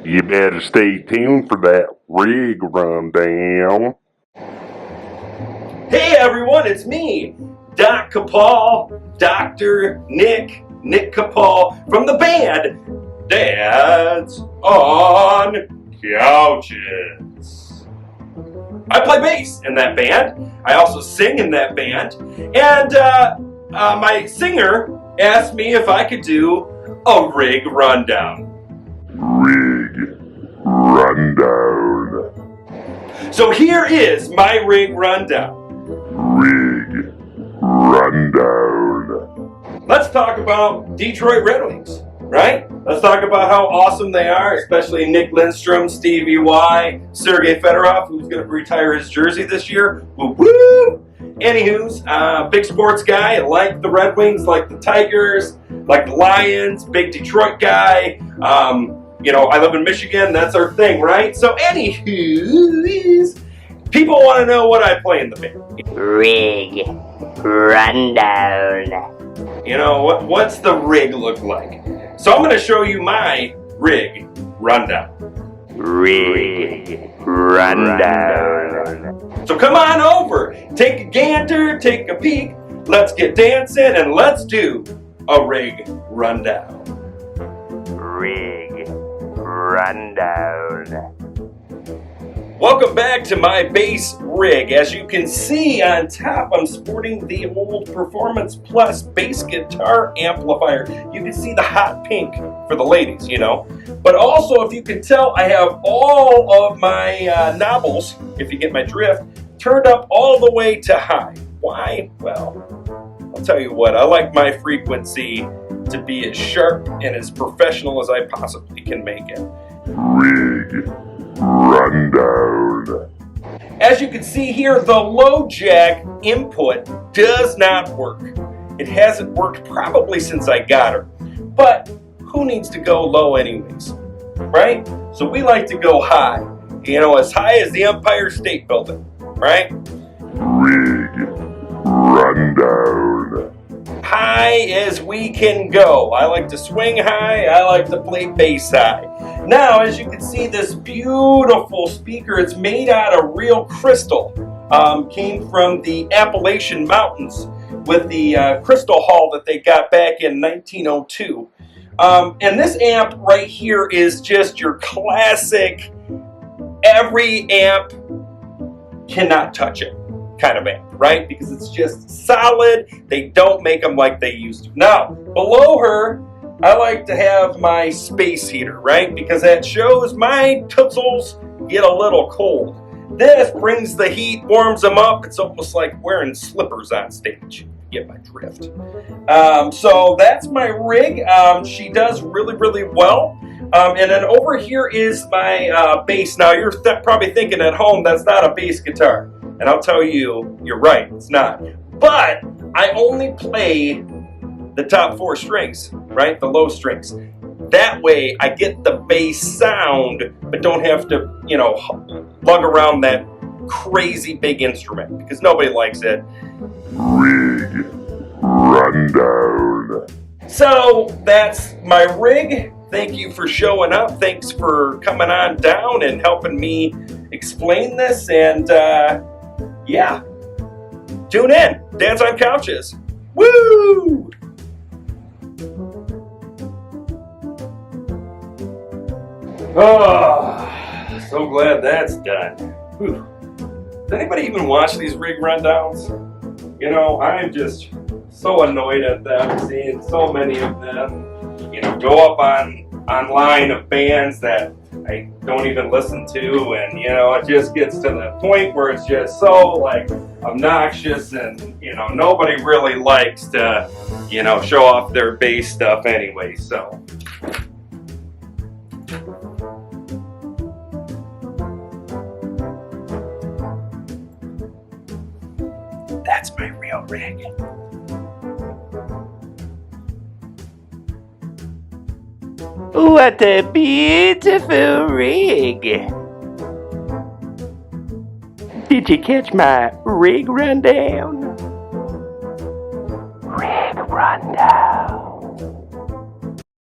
You better stay tuned for that rig rundown. Hey everyone, it's me, Doc Capal, Dr. Nick Capal from the band Dads on Couches. I play bass in that band. I also sing in that band. And my singer asked me if I could do a rig rundown. Rig rundown. So here is my rig rundown. Rig rundown. Let's talk about Detroit Red Wings, right? Let's talk about how awesome they are, especially Nick Lindstrom, Stevie Y, Sergei Fedorov, who's going to retire his jersey this year. Woo woo! Anywho's, big sports guy, like the Red Wings, like the Tigers, like the Lions, big Detroit guy. You know, I live in Michigan, that's our thing, right? So anywho's, people want to know what I play in the band. Rig rundown. You know, what's the rig look like? So I'm going to show you my rig rundown. Rig rundown. So come on over, take a gander, take a peek, let's get dancing and let's do a rig rundown. Rig rundown. Welcome back to my bass rig. As you can see on top, I'm sporting the old Performance Plus bass guitar amplifier. You can see the hot pink for the ladies, you know. But also, if you can tell, I have all of my knobbles, if you get my drift, turned up all the way to high. Why? Well, I'll tell you what, I like my frequency to be as sharp and as professional as I possibly can make it. Rig rundown. As you can see here, the low jack input does not work. It hasn't worked probably since I got her. But who needs to go low anyways, right? So we like to go high, you know, as high as the Empire State Building, right? Rig rundown. High as we can go. I like to swing high, I like to play bass high. Now, as you can see, this beautiful speaker, it's made out of real crystal. Came from the Appalachian Mountains with the Crystal Hall that they got back in 1902. And this amp right here is just your classic, every amp cannot touch it kind of amp, right? Because it's just solid. They don't make them like they used to. Now, below her, I like to have my space heater, right? Because that shows my tootsels get a little cold. This brings the heat, warms them up. It's almost like wearing slippers on stage. You get my drift. So that's my rig. She does really, really well. And then over here is my bass. Now, you're probably thinking at home, that's not a bass guitar. And I'll tell you, you're right, it's not. But I only play the top 4 strings, right? The low strings. That way I get the bass sound, but don't have to, you know, lug around that crazy big instrument because nobody likes it. Rig rundown. So that's my rig. Thank you for showing up. Thanks for coming on down and helping me explain this. And yeah, tune in. Dance on Couches. Woo! Oh, so glad that's done. Whew. Does anybody even watch these rig rundowns? You know, I'm just so annoyed at them, seeing so many of them, you know, go up online of bands that I don't even listen to, and you know, it just gets to the point where it's just so like obnoxious, and you know, nobody really likes to, you know, show off their bass stuff anyway, so. That's my real rig. What a beautiful rig. Did you catch my rig rundown?